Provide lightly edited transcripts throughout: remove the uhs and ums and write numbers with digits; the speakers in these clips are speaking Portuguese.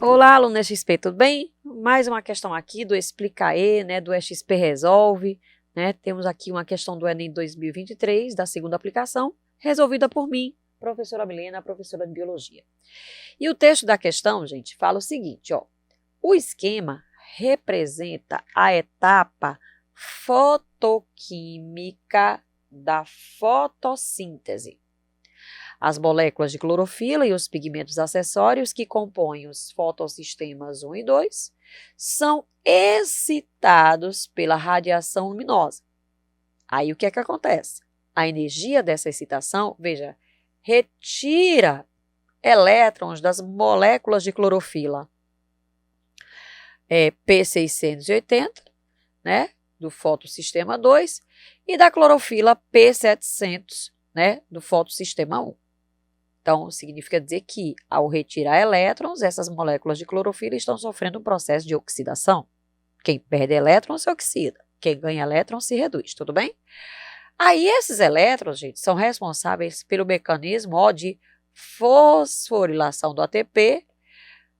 Olá, aluno XP, tudo bem? Mais uma questão aqui do Explicae, né, do XP Resolve, né? Temos aqui uma questão do Enem 2023, da segunda aplicação, resolvida por mim, professora Milena, professora de Biologia. E o texto da questão, gente, fala o seguinte, ó. O esquema representa a etapa fotoquímica da fotossíntese. As moléculas de clorofila e os pigmentos acessórios que compõem os fotossistemas 1 e 2 são excitados pela radiação luminosa. Aí o que é que acontece? A energia dessa excitação, veja, retira elétrons das moléculas de clorofila P680, né, do fotossistema 2, e da clorofila P700, né, do fotossistema 1. Então, significa dizer que, ao retirar elétrons, essas moléculas de clorofila estão sofrendo um processo de oxidação. Quem perde elétrons se oxida, quem ganha elétrons se reduz, tudo bem? Aí, esses elétrons, gente, são responsáveis pelo mecanismo de fosforilação do ATP,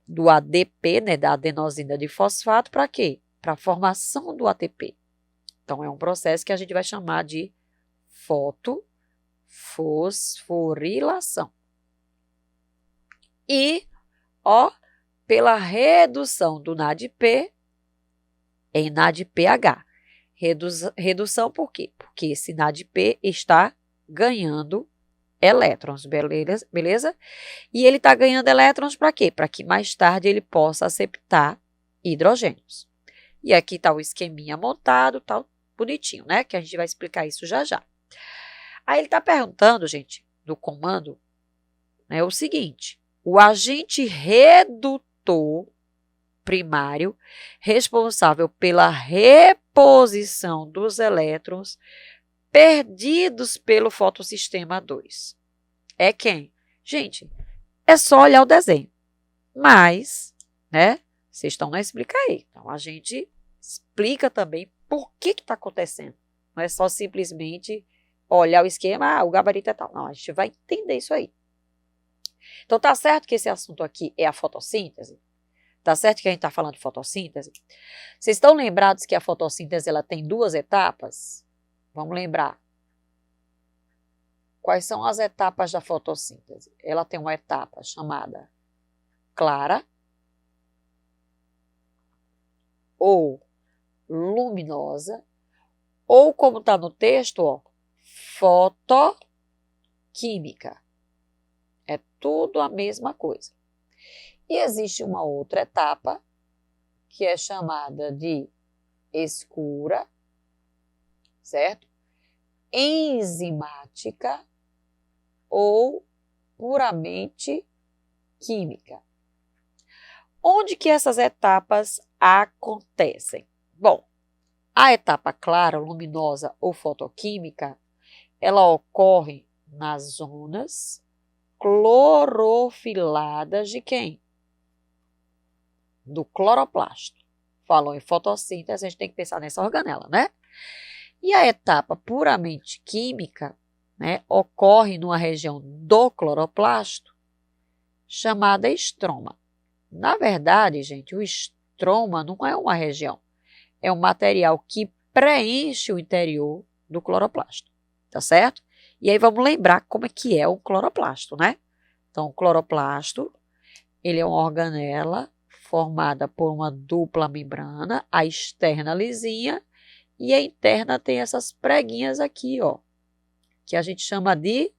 do ADP, né, da adenosina de fosfato, para quê? Para a formação do ATP. Então, é um processo que a gente vai chamar de fosforilação. E, pela redução do NADP em NADPH. Redução por quê? Porque esse NADP está ganhando elétrons, beleza? E ele está ganhando elétrons para quê? Para que mais tarde ele possa aceptar hidrogênios. E aqui está o esqueminha montado, tá bonitinho, né? Que a gente vai explicar isso já já. Aí ele está perguntando, gente, no comando, né, o seguinte: o agente redutor primário responsável pela reposição dos elétrons perdidos pelo fotossistema 2 é quem? Gente, é só olhar o desenho. Mas, né, vocês estão na Explica aí. Então, a gente explica também por que está acontecendo. Não é só simplesmente olhar o esquema, o gabarito é tal. Não, a gente vai entender isso aí. Então, tá certo que esse assunto aqui é a fotossíntese? Tá certo que a gente está falando de fotossíntese? Vocês estão lembrados que a fotossíntese ela tem duas etapas? Vamos lembrar. Quais são as etapas da fotossíntese? Ela tem uma etapa chamada clara ou luminosa, ou como está no texto, fotoquímica. É tudo a mesma coisa. E existe uma outra etapa que é chamada de escura, certo? Enzimática ou puramente química. Onde que essas etapas acontecem? Bom, a etapa clara, luminosa ou fotoquímica, ela ocorre nas zonas clorofiladas de quem? Do cloroplasto. Falou em fotossíntese, a gente tem que pensar nessa organela, né? E a etapa puramente química, né, ocorre numa região do cloroplasto chamada estroma. Na verdade, gente, o estroma não é uma região, é um material que preenche o interior do cloroplasto, tá certo? E aí vamos lembrar como é que é o cloroplasto, né? Então, o cloroplasto, ele é uma organela formada por uma dupla membrana, a externa lisinha e a interna tem essas preguinhas aqui, que a gente chama de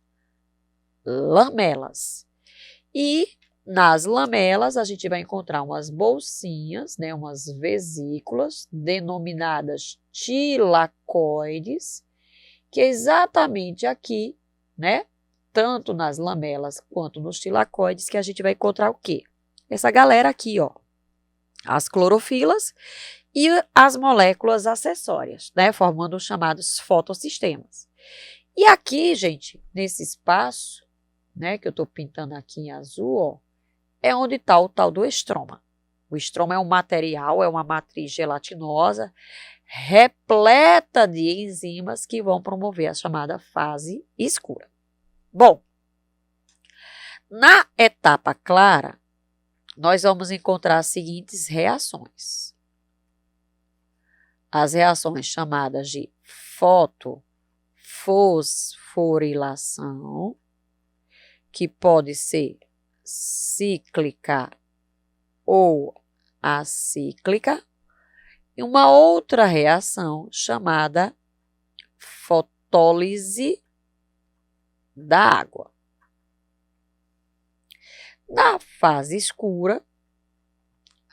lamelas. E nas lamelas a gente vai encontrar umas bolsinhas, né, umas vesículas denominadas tilacoides, que é exatamente aqui, né, tanto nas lamelas quanto nos tilacoides, que a gente vai encontrar o quê? Essa galera aqui, as clorofilas e as moléculas acessórias, né, formando os chamados fotossistemas. E aqui, gente, nesse espaço, né, que eu estou pintando aqui em azul, é onde está o tal do estroma. O estroma é um material, é uma matriz gelatinosa, repleta de enzimas que vão promover a chamada fase escura. Bom, na etapa clara, nós vamos encontrar as seguintes reações. As reações chamadas de fotofosforilação, que pode ser cíclica ou acíclica, e uma outra reação chamada fotólise da água. Na fase escura,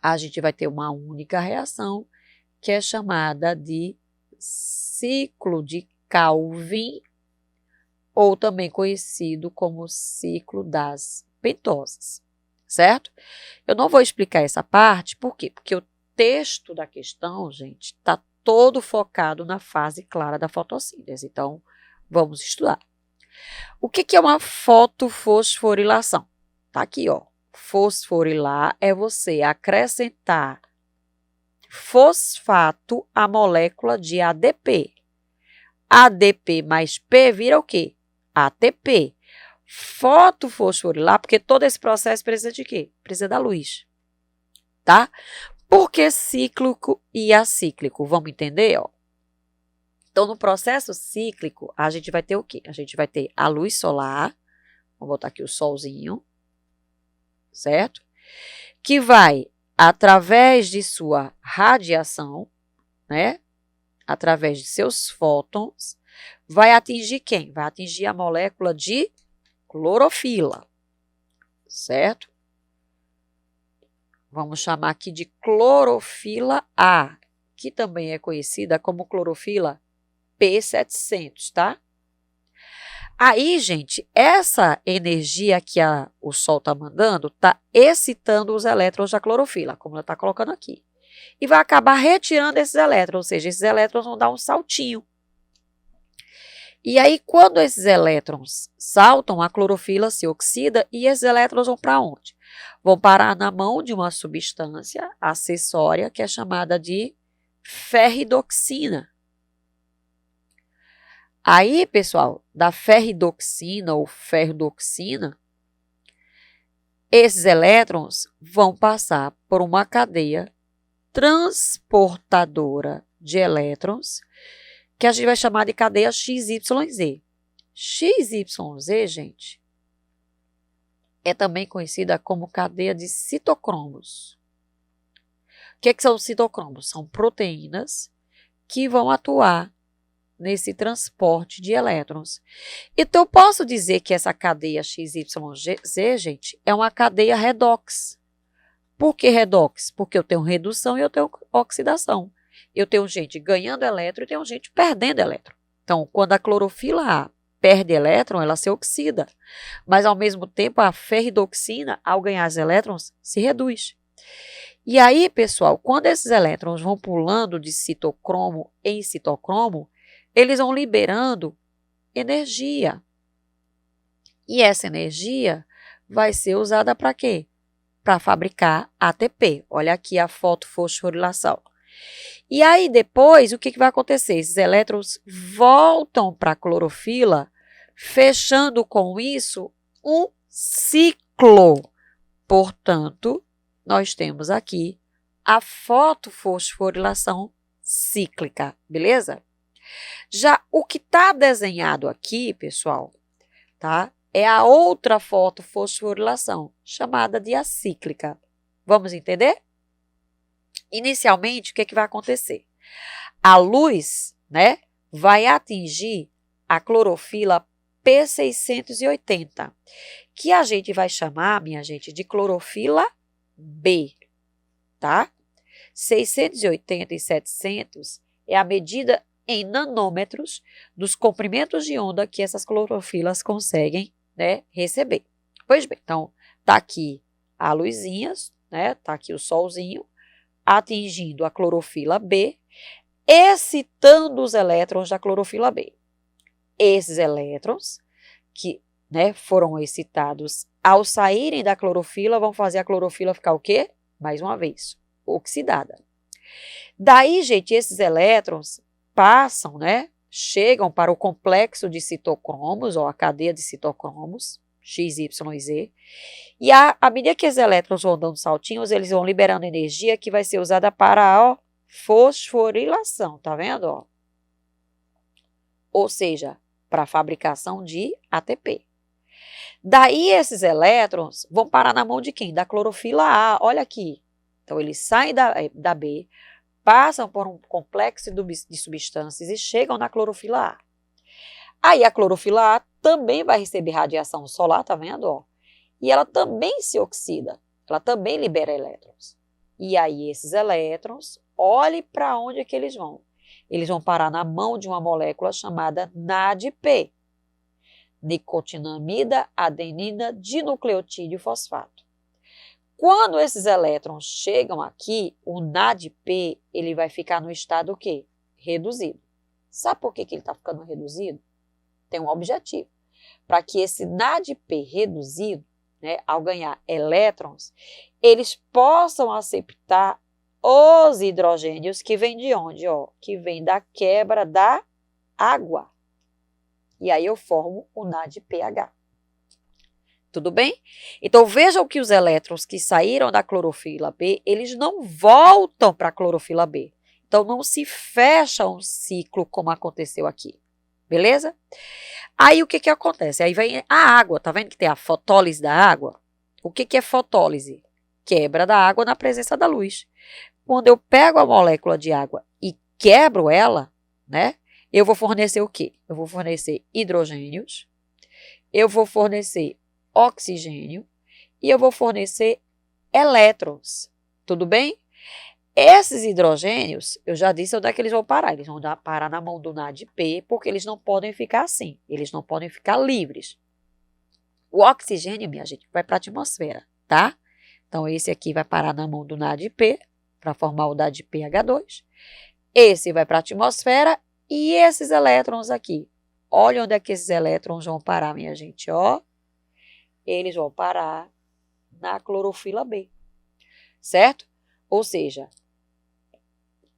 a gente vai ter uma única reação, que é chamada de ciclo de Calvin, ou também conhecido como ciclo das pentoses, certo? Eu não vou explicar essa parte, por quê? Porque o texto da questão, gente, está todo focado na fase clara da fotossíntese. Então, vamos estudar. O que é uma fotofosforilação? Tá aqui, ó. Fosforilar é você acrescentar fosfato à molécula de ADP. ADP mais P vira o quê? ATP. Fotofosforilar, porque todo esse processo precisa de quê? Precisa da luz. Tá? Por que cíclico e acíclico? Vamos entender, ó. Então, no processo cíclico, a gente vai ter o quê? A gente vai ter a luz solar, vou botar aqui o solzinho, certo? Que vai, através de sua radiação, né? Através de seus fótons, vai atingir quem? Vai atingir a molécula de clorofila, certo? Vamos chamar aqui de clorofila A, que também é conhecida como clorofila P700, tá? Aí, gente, essa energia que o Sol está mandando está excitando os elétrons da clorofila, como ela está colocando aqui. E vai acabar retirando esses elétrons, ou seja, esses elétrons vão dar um saltinho. E aí, quando esses elétrons saltam, a clorofila se oxida e esses elétrons vão para onde? Vão parar na mão de uma substância acessória que é chamada de ferridoxina. Aí, pessoal, da ferridoxina ou ferridoxina, esses elétrons vão passar por uma cadeia transportadora de elétrons, que a gente vai chamar de cadeia XYZ. XYZ, gente, é também conhecida como cadeia de citocromos. O que são os citocromos? São proteínas que vão atuar nesse transporte de elétrons. Então, eu posso dizer que essa cadeia XYZ, gente, é uma cadeia redox. Por que redox? Porque eu tenho redução e eu tenho oxidação. Eu tenho gente ganhando elétron e tenho gente perdendo elétron. Então, quando a clorofila A perde elétron, ela se oxida. Mas, ao mesmo tempo, a ferridoxina, ao ganhar os elétrons, se reduz. E aí, pessoal, quando esses elétrons vão pulando de citocromo em citocromo, eles vão liberando energia. E essa energia vai ser usada para quê? Para fabricar ATP. Olha aqui a fotofosforilação. E aí depois, o que vai acontecer? Esses elétrons voltam para a clorofila, fechando com isso um ciclo. Portanto, nós temos aqui a fotofosforilação cíclica, beleza? Já o que está desenhado aqui, pessoal, tá? É a outra fotofosforilação, chamada de acíclica. Vamos entender? Inicialmente, o que vai acontecer? A luz, né, vai atingir a clorofila P680, que a gente vai chamar, minha gente, de clorofila B, tá? 680 e 700 é a medida em nanômetros dos comprimentos de onda que essas clorofilas conseguem, né, receber. Pois bem, então, tá aqui a luzinha, né, tá aqui o solzinho, atingindo a clorofila B, excitando os elétrons da clorofila B. Esses elétrons, que, né, foram excitados ao saírem da clorofila, vão fazer a clorofila ficar o quê? Mais uma vez, oxidada. Daí, gente, esses elétrons passam, né, chegam para o complexo de citocromos, ou a cadeia de citocromos, X, Y e Z. E à medida que os elétrons vão dando saltinhos, eles vão liberando energia que vai ser usada para a fosforilação, tá vendo? Ó? Ou seja, para a fabricação de ATP. Daí esses elétrons vão parar na mão de quem? Da clorofila A, olha aqui. Então eles saem da B, passam por um complexo de substâncias e chegam na clorofila A. Aí a clorofila A também vai receber radiação solar, tá vendo? Ó? E ela também se oxida, ela também libera elétrons. E aí esses elétrons, olhe para onde é que eles vão. Eles vão parar na mão de uma molécula chamada NADP, nicotinamida adenina dinucleotídeo fosfato. Quando esses elétrons chegam aqui, o NADP ele vai ficar no estado o quê? Reduzido. Sabe por que ele está ficando reduzido? Tem um objetivo. Para que esse NADP reduzido, né, ao ganhar elétrons, eles possam aceitar os hidrogênios que vêm de onde? Ó, que vem da quebra da água. E aí eu formo o NADPH. Tudo bem? Então vejam que os elétrons que saíram da clorofila B, eles não voltam para a clorofila B. Então não se fecha um ciclo como aconteceu aqui. Beleza? Aí o que acontece? Aí vem a água, tá vendo que tem a fotólise da água? O que é fotólise? Quebra da água na presença da luz. Quando eu pego a molécula de água e quebro ela, né? Eu vou fornecer o quê? Eu vou fornecer hidrogênios, eu vou fornecer oxigênio e eu vou fornecer elétrons. Tudo bem? Esses hidrogênios, eu já disse onde é que eles vão parar. Eles vão parar na mão do NADP, porque eles não podem ficar assim. Eles não podem ficar livres. O oxigênio, minha gente, vai para a atmosfera, tá? Então, esse aqui vai parar na mão do NADP, para formar o NADPH2. Esse vai para a atmosfera e esses elétrons aqui. Olha onde é que esses elétrons vão parar, minha gente, ó. Eles vão parar na clorofila B, certo? Ou seja,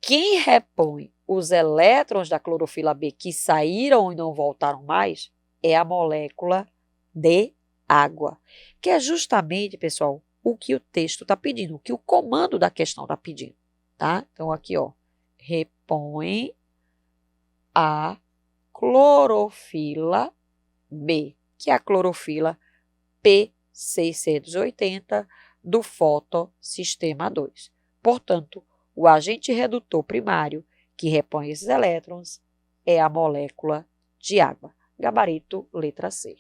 quem repõe os elétrons da clorofila B que saíram e não voltaram mais é a molécula de água, que é justamente, pessoal, o que o texto está pedindo, o que o comando da questão está pedindo, tá? Então, aqui, ó, repõe a clorofila B, que é a clorofila P680 do fotossistema 2. Portanto, o agente redutor primário que repõe esses elétrons é a molécula de água. Gabarito, letra C.